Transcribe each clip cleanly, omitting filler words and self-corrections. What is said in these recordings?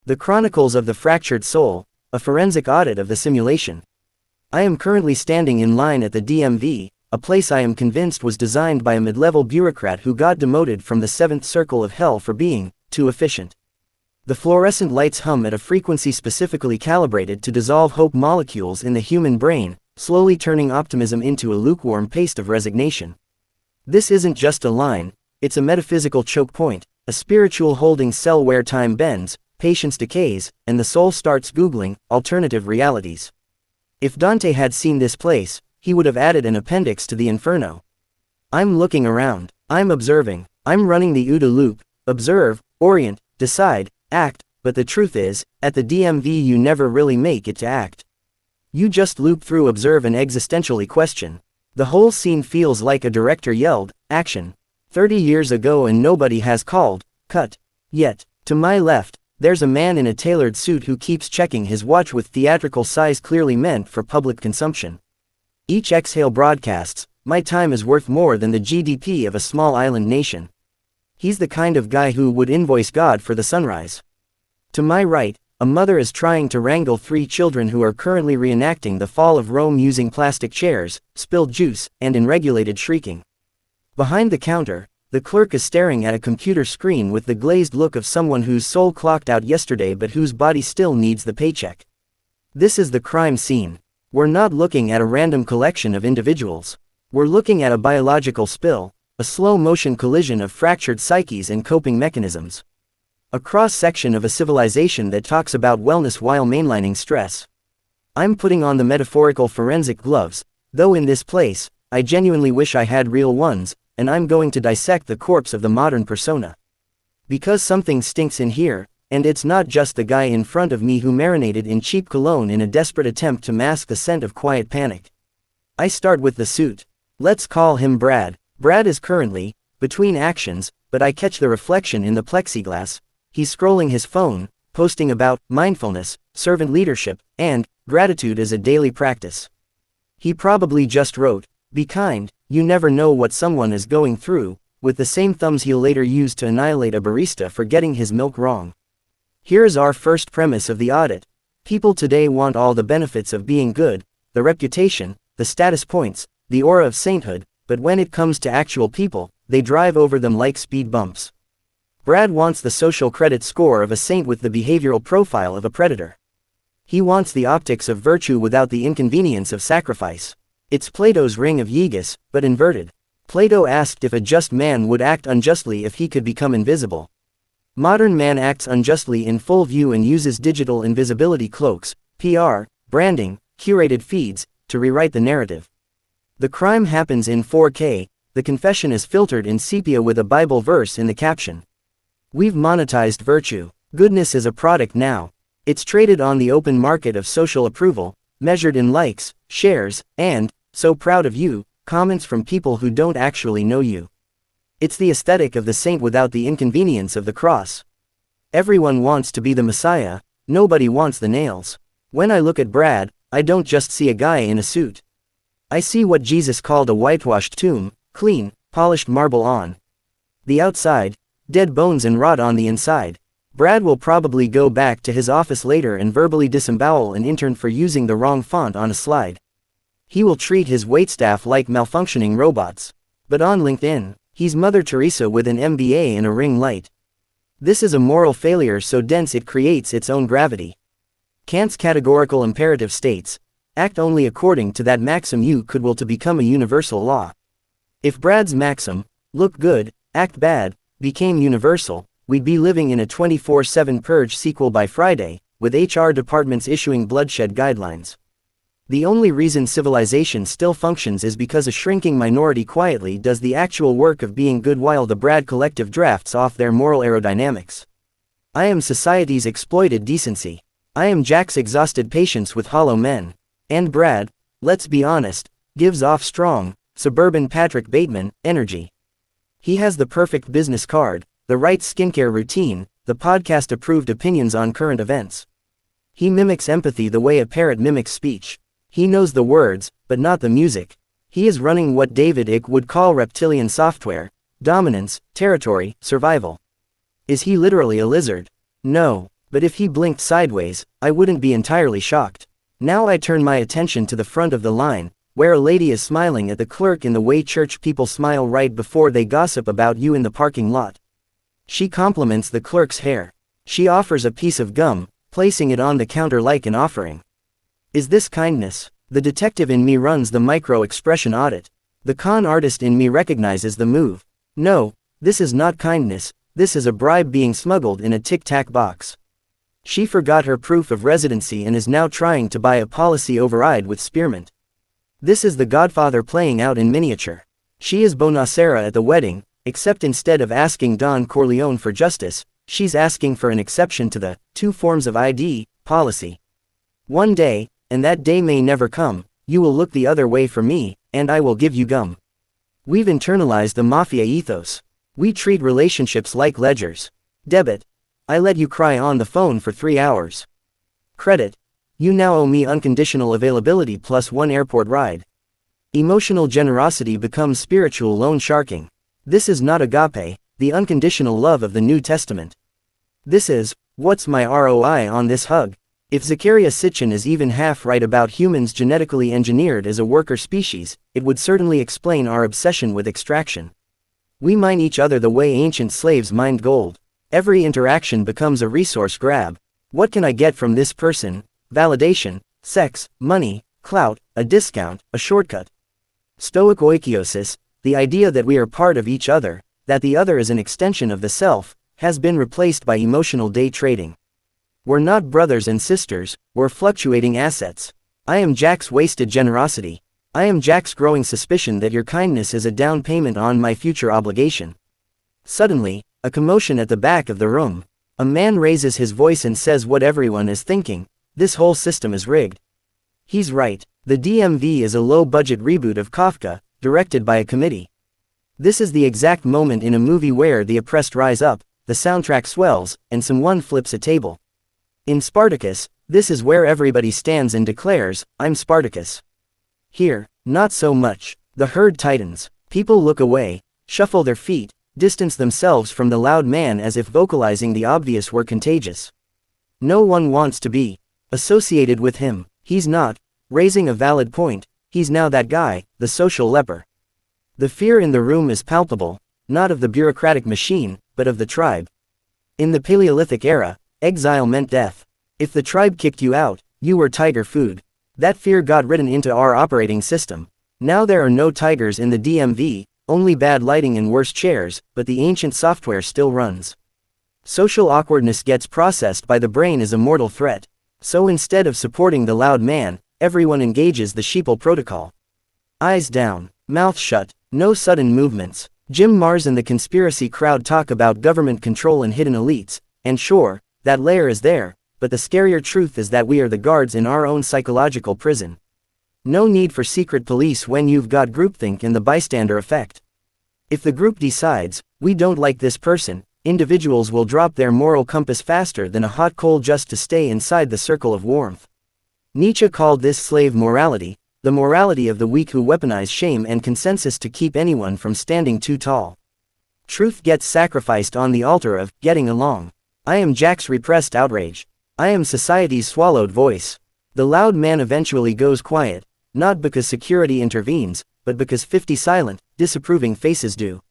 The Chronicles of the Fractured Soul, a forensic audit of the simulation. I am currently standing in line at the DMV, a place I am convinced was designed by a mid-level bureaucrat who got demoted from the 7th circle of hell for being too efficient. The fluorescent lights hum at a frequency specifically calibrated to dissolve hope molecules in the human brain, slowly turning optimism into a lukewarm paste of resignation. This isn't just a line, it's a metaphysical choke point, a spiritual holding cell where time bends, patience decays, and the soul starts Googling alternative realities. If Dante had seen this place, he would have added an appendix to the Inferno. I'm looking around, I'm observing, I'm running the OODA loop, observe, orient, decide, act, but the truth is, at the DMV you never really make it to act. You just loop through observe and existentially question. The whole scene feels like a director yelled, action, 30 years ago and nobody has called, cut, yet. To my left, there's a man in a tailored suit who keeps checking his watch with theatrical size clearly meant for public consumption. Each exhale broadcasts, my time is worth more than the GDP of a small island nation. He's the kind of guy who would invoice God for the sunrise. To my right, a mother is trying to wrangle 3 children who are currently reenacting the fall of Rome using plastic chairs, spilled juice, and unregulated shrieking. Behind the counter, the clerk is staring at a computer screen with the glazed look of someone whose soul clocked out yesterday but whose body still needs the paycheck. This is the crime scene. We're not looking at a random collection of individuals. We're looking at a biological spill, a slow-motion collision of fractured psyches and coping mechanisms. A cross-section of a civilization that talks about wellness while mainlining stress. I'm putting on the metaphorical forensic gloves, though in this place, I genuinely wish I had real ones, and I'm going to dissect the corpse of the modern persona. Because something stinks in here, and it's not just the guy in front of me who marinated in cheap cologne in a desperate attempt to mask the scent of quiet panic. I start with the suit. Let's call him Brad. Brad is currently between actions, but I catch the reflection in the plexiglass. He's scrolling his phone, posting about mindfulness, servant leadership, and gratitude as a daily practice. He probably just wrote, "Be kind, you never know what someone is going through," with the same thumbs he'll later use to annihilate a barista for getting his milk wrong. Here's our first premise of the audit. People today want all the benefits of being good, the reputation, the status points, the aura of sainthood, but when it comes to actual people, they drive over them like speed bumps. Brad wants the social credit score of a saint with the behavioral profile of a predator. He wants the optics of virtue without the inconvenience of sacrifice. It's Plato's ring of Aegis, but inverted. Plato asked if a just man would act unjustly if he could become invisible. Modern man acts unjustly in full view and uses digital invisibility cloaks, PR, branding, curated feeds, to rewrite the narrative. The crime happens in 4K, the confession is filtered in sepia with a Bible verse in the caption. We've monetized virtue. Goodness is a product now. It's traded on the open market of social approval, measured in likes, shares, and, so proud of you, comments from people who don't actually know you. It's the aesthetic of the saint without the inconvenience of the cross. Everyone wants to be the Messiah, nobody wants the nails. When I look at Brad, I don't just see a guy in a suit. I see what Jesus called a whitewashed tomb, clean, polished marble on the outside, dead bones and rot on the inside. Brad will probably go back to his office later and verbally disembowel an intern for using the wrong font on a slide. He will treat his waitstaff like malfunctioning robots. But on LinkedIn, he's Mother Teresa with an MBA and a ring light. This is a moral failure so dense it creates its own gravity. Kant's categorical imperative states, act only according to that maxim you could will to become a universal law. If Brad's maxim, look good, act bad, became universal, we'd be living in a 24/7 purge sequel by Friday, with HR departments issuing bloodshed guidelines. The only reason civilization still functions is because a shrinking minority quietly does the actual work of being good while the Brad collective drafts off their moral aerodynamics. I am society's exploited decency. I am Jack's exhausted patience with hollow men. And Brad, let's be honest, gives off strong, suburban Patrick Bateman energy. He has the perfect business card, the right skincare routine, the podcast-approved opinions on current events. He mimics empathy the way a parrot mimics speech. He knows the words, but not the music. He is running what David Icke would call reptilian software, dominance, territory, survival. Is he literally a lizard? No. But if he blinked sideways, I wouldn't be entirely shocked. Now I turn my attention to the front of the line, where a lady is smiling at the clerk in the way church people smile right before they gossip about you in the parking lot. She compliments the clerk's hair. She offers a piece of gum, placing it on the counter like an offering. Is this kindness? The detective in me runs the micro-expression audit. The con artist in me recognizes the move. No, this is not kindness, this is a bribe being smuggled in a tic-tac box. She forgot her proof of residency and is now trying to buy a policy override with spearmint. This is the Godfather playing out in miniature. She is Bonacera at the wedding, except instead of asking Don Corleone for justice, she's asking for an exception to the 2 forms of ID policy. One day, and that day may never come, you will look the other way for me, and I will give you gum. We've internalized the mafia ethos. We treat relationships like ledgers. Debit. I let you cry on the phone for 3 hours. Credit. You now owe me unconditional availability plus 1 airport ride. Emotional generosity becomes spiritual loan sharking. This is not agape, the unconditional love of the New Testament. This is, what's my ROI on this hug? If Zecharia Sitchin is even half right about humans genetically engineered as a worker species, it would certainly explain our obsession with extraction. We mine each other the way ancient slaves mined gold. Every interaction becomes a resource grab. What can I get from this person? Validation, sex, money, clout, a discount, a shortcut. Stoic oikiosis, the idea that we are part of each other, that the other is an extension of the self, has been replaced by emotional day trading. We're not brothers and sisters, we're fluctuating assets. I am Jack's wasted generosity. I am Jack's growing suspicion that your kindness is a down payment on my future obligation. Suddenly, a commotion at the back of the room. A man raises his voice and says what everyone is thinking: this whole system is rigged. He's right, the DMV is a low-budget reboot of Kafka, directed by a committee. This is the exact moment in a movie where the oppressed rise up, the soundtrack swells, and someone flips a table. In Spartacus, this is where everybody stands and declares, I'm Spartacus. Here, not so much. The herd tightens. People look away, shuffle their feet, distance themselves from the loud man as if vocalizing the obvious were contagious. No one wants to be associated with him. He's not raising a valid point. He's now that guy, the social leper. The fear in the room is palpable, not of the bureaucratic machine, but of the tribe. In the Paleolithic era, exile meant death. If the tribe kicked you out, you were tiger food. That fear got written into our operating system. Now there are no tigers in the DMV, only bad lighting and worse chairs, but the ancient software still runs. Social awkwardness gets processed by the brain as a mortal threat. So instead of supporting the loud man, everyone engages the sheeple protocol. Eyes down, mouth shut, no sudden movements. Jim Mars and the conspiracy crowd talk about government control and hidden elites, and sure, that layer is there, but the scarier truth is that we are the guards in our own psychological prison. No need for secret police when you've got groupthink and the bystander effect. If the group decides, we don't like this person, individuals will drop their moral compass faster than a hot coal just to stay inside the circle of warmth. Nietzsche called this slave morality, the morality of the weak who weaponize shame and consensus to keep anyone from standing too tall. Truth gets sacrificed on the altar of getting along. I am Jack's repressed outrage. I am society's swallowed voice. The loud man eventually goes quiet, not because security intervenes, but because 50 silent, disapproving faces do.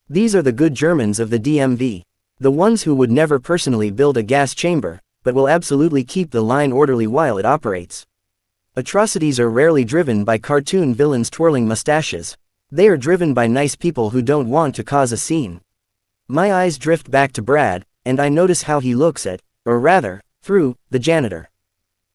These are the good Germans of the DMV. The ones who would never personally build a gas chamber, but will absolutely keep the line orderly while it operates. Atrocities are rarely driven by cartoon villains twirling mustaches. They are driven by nice people who don't want to cause a scene. My eyes drift back to Brad, and I notice how he looks at, or rather, through, the janitor.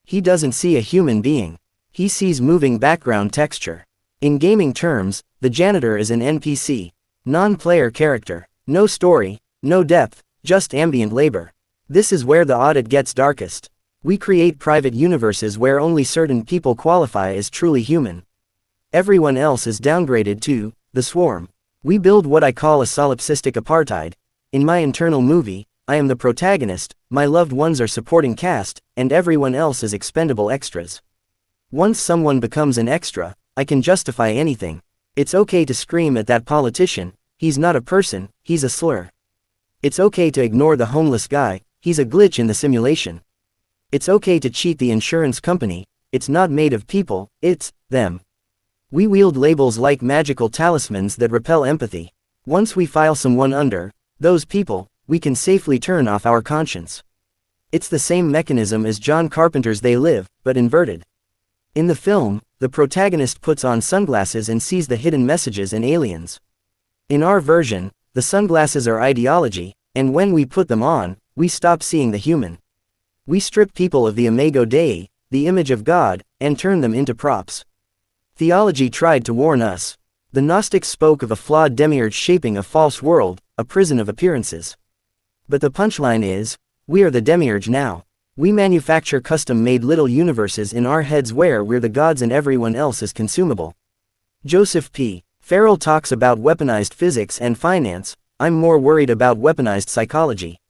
He doesn't see a human being. He sees moving background texture. In gaming terms, the janitor is an NPC. Non-player character. No story, no depth, just ambient labor. This is where the audit gets darkest. We create private universes where only certain people qualify as truly human. Everyone else is downgraded to the swarm. We build what I call a solipsistic apartheid. In my internal movie, I am the protagonist, my loved ones are supporting cast, and everyone else is expendable extras. Once someone becomes an extra, I can justify anything. It's okay to scream at that politician, he's not a person, he's a slur. It's okay to ignore the homeless guy, he's a glitch in the simulation. It's okay to cheat the insurance company, it's not made of people, it's them. We wield labels like magical talismans that repel empathy. Once we file someone under those people, we can safely turn off our conscience. It's the same mechanism as John Carpenter's They Live, but inverted. In the film, the protagonist puts on sunglasses and sees the hidden messages and aliens. In our version, the sunglasses are ideology, and when we put them on, we stop seeing the human. We strip people of the imago Dei, the image of God, and turn them into props. Theology tried to warn us. The Gnostics spoke of a flawed demiurge shaping a false world, a prison of appearances. But the punchline is, we are the demiurge now. We manufacture custom-made little universes in our heads where we're the gods and everyone else is consumable. Joseph P. Farrell talks about weaponized physics and finance. I'm more worried about weaponized psychology.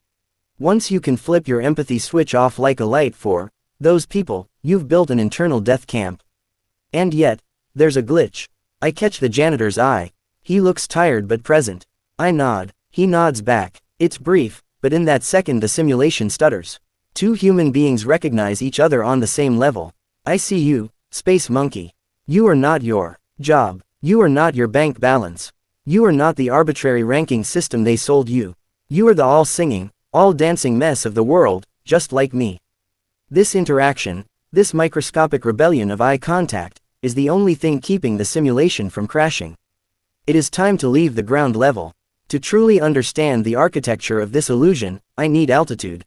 Once you can flip your empathy switch off like a light for those people, you've built an internal death camp. And yet, there's a glitch. I catch the janitor's eye. He looks tired but present. I nod. He nods back. It's brief, but in that second the simulation stutters. Two human beings recognize each other on the same level. I see you, space monkey. You are not your job. You are not your bank balance. You are not the arbitrary ranking system they sold you. You are the all-singing, all-dancing mess of the world, just like me. This interaction, this microscopic rebellion of eye contact, is the only thing keeping the simulation from crashing. It is time to leave the ground level. To truly understand the architecture of this illusion, I need altitude.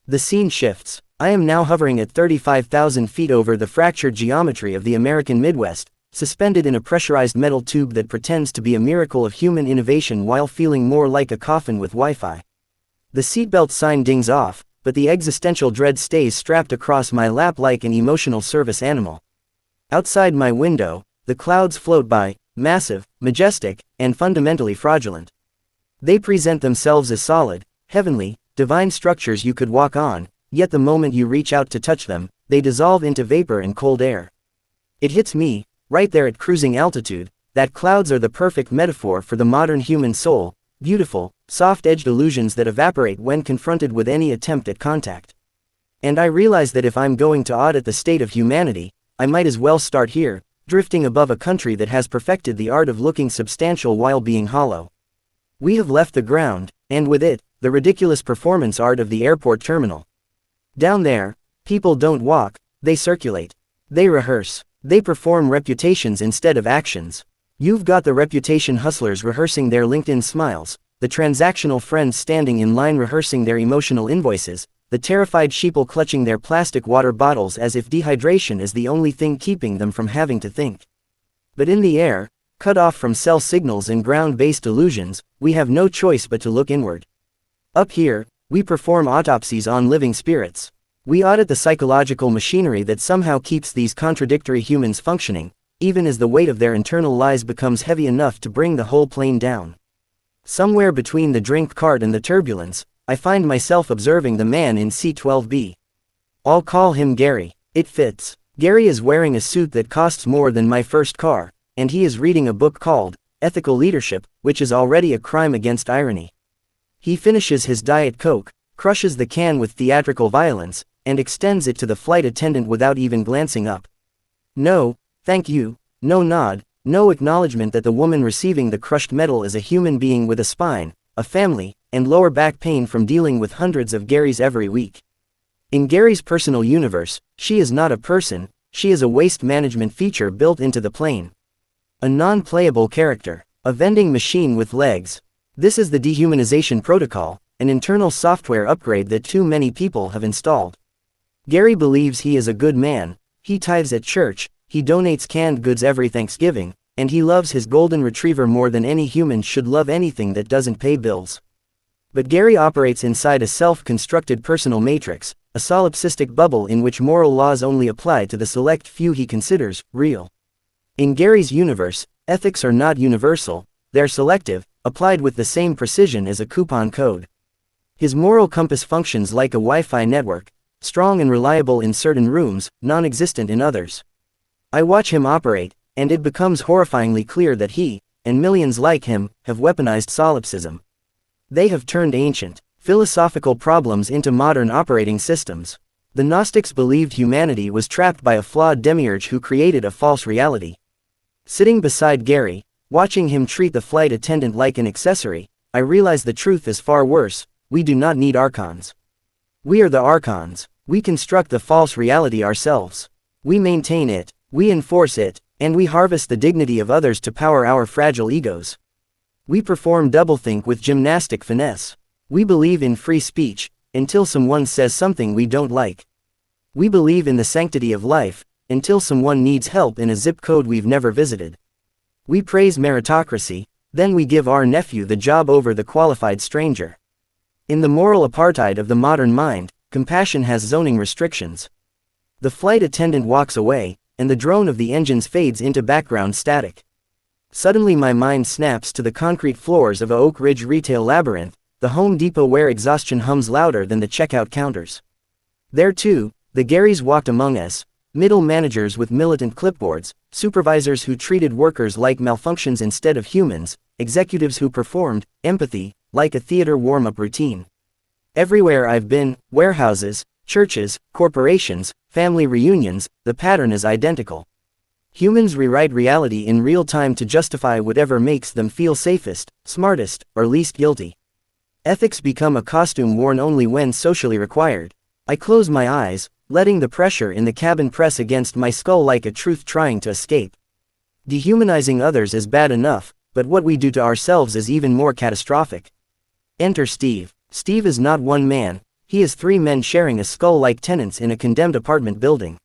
The scene shifts. I am now hovering at 35,000 feet over the fractured geometry of the American Midwest, suspended in a pressurized metal tube that pretends to be a miracle of human innovation while feeling more like a coffin with Wi-Fi. The seatbelt sign dings off, but the existential dread stays strapped across my lap like an emotional service animal. Outside my window, the clouds float by, massive, majestic, and fundamentally fraudulent. They present themselves as solid, heavenly, divine structures you could walk on, yet the moment you reach out to touch them, they dissolve into vapor and cold air. It hits me, right there at cruising altitude, that clouds are the perfect metaphor for the modern human soul, beautiful, soft-edged illusions that evaporate when confronted with any attempt at contact. And I realize that if I'm going to audit the state of humanity, I might as well start here, drifting above a country that has perfected the art of looking substantial while being hollow. We have left the ground, and with it, the ridiculous performance art of the airport terminal. Down there, people don't walk, they circulate. They rehearse. They perform reputations instead of actions. You've got the reputation hustlers rehearsing their LinkedIn smiles, the transactional friends standing in line rehearsing their emotional invoices, the terrified sheeple clutching their plastic water bottles as if dehydration is the only thing keeping them from having to think. But in the air, cut off from cell signals and ground-based illusions, we have no choice but to look inward. Up here, we perform autopsies on living spirits. We audit the psychological machinery that somehow keeps these contradictory humans functioning, even as the weight of their internal lies becomes heavy enough to bring the whole plane down. Somewhere between the drink cart and the turbulence, I find myself observing the man in C-12B. I'll call him Gary. It fits. Gary is wearing a suit that costs more than my first car, and he is reading a book called Ethical Leadership, which is already a crime against irony. He finishes his Diet Coke, crushes the can with theatrical violence, and extends it to the flight attendant without even glancing up. No, thank you, no nod, no acknowledgement that the woman receiving the crushed metal is a human being with a spine, a family, and lower back pain from dealing with hundreds of Garys every week. In Gary's personal universe, she is not a person, she is a waste management feature built into the plane. A non-playable character, a vending machine with legs. This is the dehumanization protocol, an internal software upgrade that too many people have installed. Gary believes he is a good man, he tithes at church, he donates canned goods every Thanksgiving, and he loves his golden retriever more than any human should love anything that doesn't pay bills. But Gary operates inside a self-constructed personal matrix, a solipsistic bubble in which moral laws only apply to the select few he considers real. In Gary's universe, ethics are not universal, they're selective, applied with the same precision as a coupon code. His moral compass functions like a Wi-Fi network, strong and reliable in certain rooms, non-existent in others. I watch him operate, and it becomes horrifyingly clear that he, and millions like him, have weaponized solipsism. They have turned ancient, philosophical problems into modern operating systems. The Gnostics believed humanity was trapped by a flawed demiurge who created a false reality. Sitting beside Gary, watching him treat the flight attendant like an accessory, I realized the truth is far worse. We do not need archons. We are the archons. We construct the false reality ourselves. We maintain it, we enforce it, and we harvest the dignity of others to power our fragile egos. We perform doublethink with gymnastic finesse. We believe in free speech, until someone says something we don't like. We believe in the sanctity of life, until someone needs help in a zip code we've never visited. We praise meritocracy, then we give our nephew the job over the qualified stranger. In the moral apartheid of the modern mind, compassion has zoning restrictions. The flight attendant walks away, and the drone of the engines fades into background static. Suddenly my mind snaps to the concrete floors of a Oak Ridge retail labyrinth, the Home Depot where exhaustion hums louder than the checkout counters. There too, the Garys walked among us, middle managers with militant clipboards, supervisors who treated workers like malfunctions instead of humans, executives who performed empathy like a theater warm-up routine. Everywhere I've been, warehouses, churches, corporations, family reunions, the pattern is identical. Humans rewrite reality in real time to justify whatever makes them feel safest, smartest, or least guilty. Ethics become a costume worn only when socially required. I close my eyes, letting the pressure in the cabin press against my skull like a truth trying to escape. Dehumanizing others is bad enough, but what we do to ourselves is even more catastrophic. Enter Steve. Steve is not one man, he is three men sharing a skull like tenants in a condemned apartment building.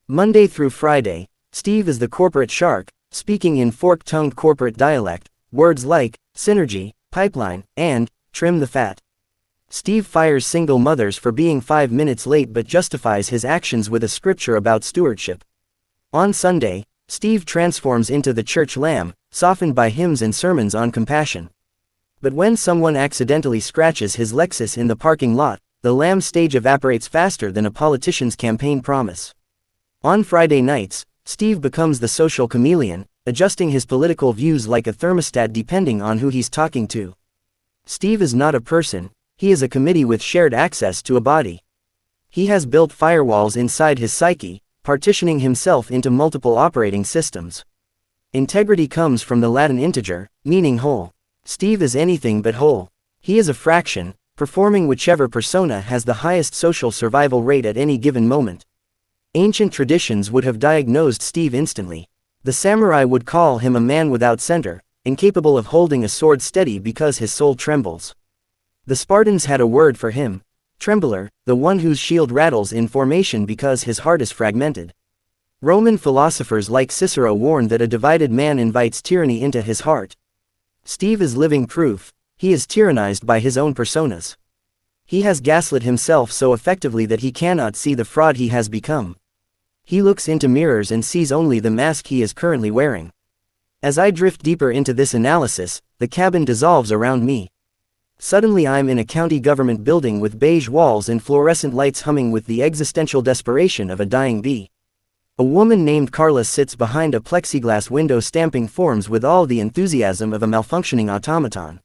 Monday through Friday, Steve is the corporate shark, speaking in fork-tongued corporate dialect, words like synergy, pipeline, and trim the fat. Steve fires single mothers for being 5 minutes late but justifies his actions with a scripture about stewardship. On Sunday, Steve transforms into the church lamb, softened by hymns and sermons on compassion. But when someone accidentally scratches his Lexus in the parking lot, the lamb stage evaporates faster than a politician's campaign promise. On Friday nights, Steve becomes the social chameleon, adjusting his political views like a thermostat depending on who he's talking to. Steve is not a person, he is a committee with shared access to a body. He has built firewalls inside his psyche, partitioning himself into multiple operating systems. Integrity comes from the Latin integer, meaning whole. Steve is anything but whole. He is a fraction, performing whichever persona has the highest social survival rate at any given moment. Ancient traditions would have diagnosed Steve instantly. The samurai would call him a man without center, incapable of holding a sword steady because his soul trembles. The Spartans had a word for him, trembler, the one whose shield rattles in formation because his heart is fragmented. Roman philosophers like Cicero warned that a divided man invites tyranny into his heart. Steve is living proof, he is tyrannized by his own personas. He has gaslit himself so effectively that he cannot see the fraud he has become. He looks into mirrors and sees only the mask he is currently wearing. As I drift deeper into this analysis, the cabin dissolves around me. Suddenly I'm in a county government building with beige walls and fluorescent lights humming with the existential desperation of a dying bee. A woman named Carla sits behind a plexiglass window stamping forms with all the enthusiasm of a malfunctioning automaton.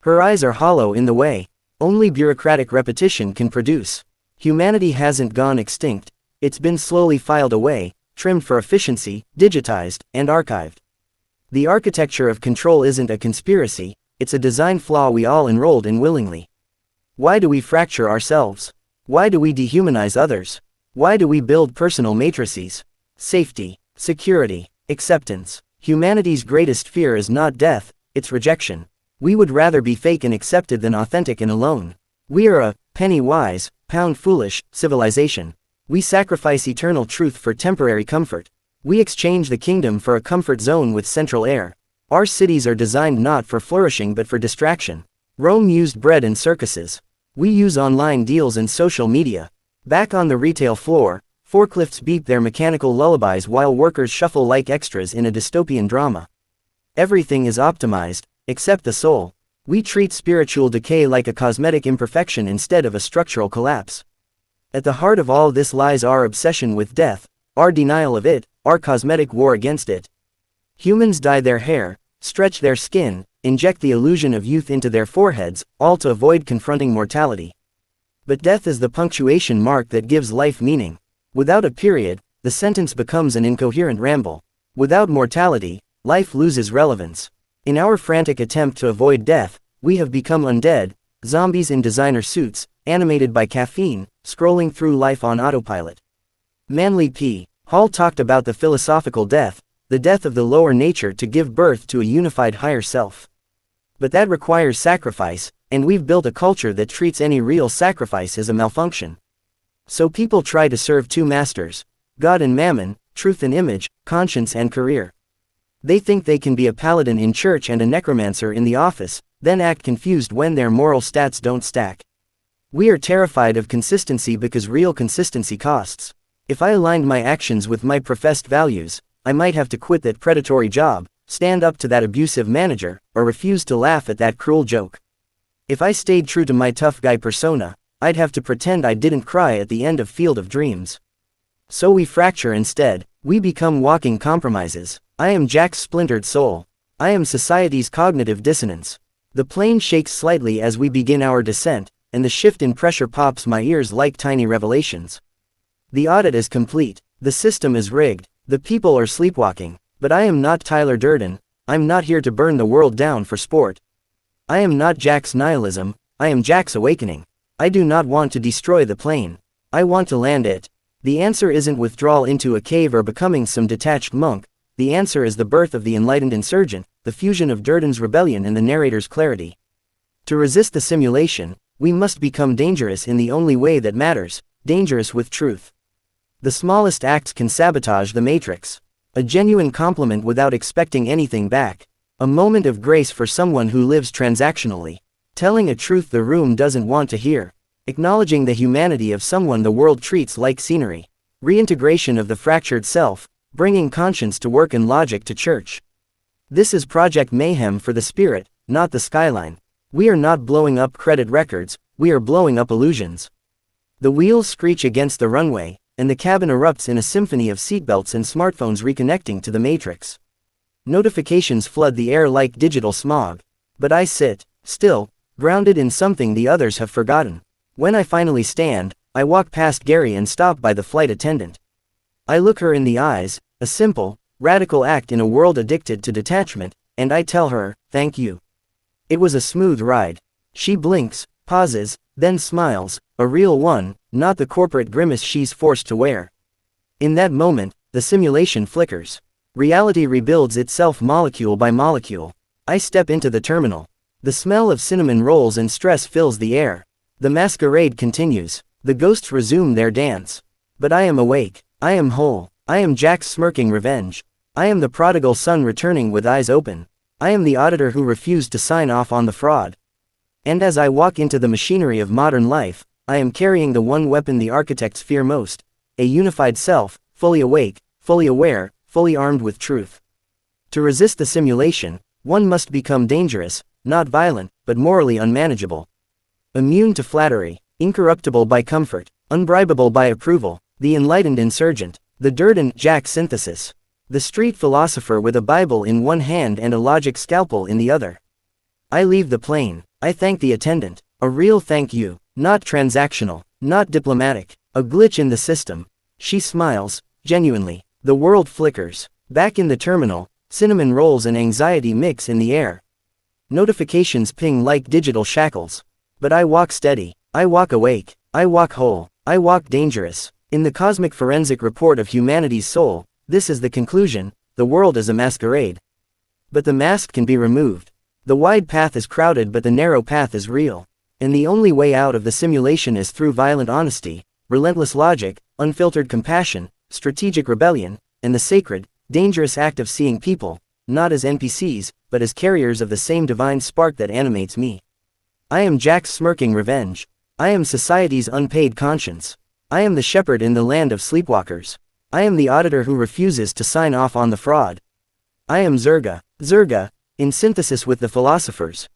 Her eyes are hollow in the way only bureaucratic repetition can produce. Humanity hasn't gone extinct, it's been slowly filed away, trimmed for efficiency, digitized, and archived. The architecture of control isn't a conspiracy, it's a design flaw we all enrolled in willingly. Why do we fracture ourselves? Why do we dehumanize others? Why do we build personal matrices? Safety, security, acceptance. Humanity's greatest fear is not death, it's rejection. We would rather be fake and accepted than authentic and alone. We are a penny wise, pound foolish civilization. We sacrifice eternal truth for temporary comfort. We exchange the kingdom for a comfort zone with central air. Our cities are designed not for flourishing but for distraction. Rome used bread and circuses. We use online deals and social media. Back on the retail floor, forklifts beep their mechanical lullabies while workers shuffle like extras in a dystopian drama. Everything is optimized, except the soul. We treat spiritual decay like a cosmetic imperfection instead of a structural collapse. At the heart of all this lies our obsession with death, our denial of it, our cosmetic war against it. Humans dye their hair, stretch their skin, inject the illusion of youth into their foreheads, all to avoid confronting mortality. But death is the punctuation mark that gives life meaning. Without a period, the sentence becomes an incoherent ramble. Without mortality, life loses relevance. In our frantic attempt to avoid death, we have become undead, zombies in designer suits, animated by caffeine, scrolling through life on autopilot. Manly P. Hall talked about the philosophical death, the death of the lower nature to give birth to a unified higher self. But that requires sacrifice, and we've built a culture that treats any real sacrifice as a malfunction. So people try to serve two masters, God and mammon, truth and image, conscience and career. They think they can be a paladin in church and a necromancer in the office, then act confused when their moral stats don't stack. We are terrified of consistency because real consistency costs. If I aligned my actions with my professed values, I might have to quit that predatory job, stand up to that abusive manager, or refuse to laugh at that cruel joke. If I stayed true to my tough guy persona, I'd have to pretend I didn't cry at the end of Field of Dreams. So we fracture instead, we become walking compromises. I am Jack's splintered soul. I am society's cognitive dissonance. The plane shakes slightly as we begin our descent, and the shift in pressure pops my ears like tiny revelations. The audit is complete, the system is rigged, the people are sleepwalking, but I am not Tyler Durden, I'm not here to burn the world down for sport. I am not Jack's nihilism, I am Jack's awakening. I do not want to destroy the plane. I want to land it. The answer isn't withdrawal into a cave or becoming some detached monk, the answer is the birth of the enlightened insurgent, the fusion of Durden's rebellion and the narrator's clarity. To resist the simulation, we must become dangerous in the only way that matters, dangerous with truth. The smallest acts can sabotage the matrix. A genuine compliment without expecting anything back. A moment of grace for someone who lives transactionally. Telling a truth the room doesn't want to hear. Acknowledging the humanity of someone the world treats like scenery. Reintegration of the fractured self, bringing conscience to work and logic to church. This is Project Mayhem for the spirit, not the skyline. We are not blowing up credit records, we are blowing up illusions. The wheels screech against the runway, and the cabin erupts in a symphony of seatbelts and smartphones reconnecting to the matrix. Notifications flood the air like digital smog. But I sit, still, grounded in something the others have forgotten. When I finally stand, I walk past Gary and stop by the flight attendant. I look her in the eyes, a simple, radical act in a world addicted to detachment, and I tell her, thank you. It was a smooth ride. She blinks, pauses, then smiles, a real one, not the corporate grimace she's forced to wear. In that moment, the simulation flickers. Reality rebuilds itself molecule by molecule. I step into the terminal. The smell of cinnamon rolls and stress fills the air. The masquerade continues. The ghosts resume their dance. But I am awake. I am whole. I am Jack's smirking revenge. I am the prodigal son returning with eyes open. I am the auditor who refused to sign off on the fraud. And as I walk into the machinery of modern life, I am carrying the one weapon the architects fear most, a unified self, fully awake, fully aware, fully armed with truth. To resist the simulation, one must become dangerous, not violent, but morally unmanageable. Immune to flattery, incorruptible by comfort, unbribable by approval, the enlightened insurgent, the Durden Jack synthesis. The street philosopher with a Bible in one hand and a logic scalpel in the other. I leave the plane. I thank the attendant. A real thank you. Not transactional, not diplomatic, a glitch in the system. She smiles, genuinely. The world flickers. Back in the terminal, cinnamon rolls and anxiety mix in the air. Notifications ping like digital shackles. But I walk steady. I walk awake. I walk whole. I walk dangerous. In the cosmic forensic report of humanity's soul, this is the conclusion: the world is a masquerade. But the mask can be removed. The wide path is crowded but the narrow path is real. And the only way out of the simulation is through violent honesty, relentless logic, unfiltered compassion, strategic rebellion, and the sacred, dangerous act of seeing people, not as NPCs, but as carriers of the same divine spark that animates me. I am Jack's smirking revenge. I am society's unpaid conscience. I am the shepherd in the land of sleepwalkers. I am the auditor who refuses to sign off on the fraud. I am Zerga, in synthesis with the philosophers.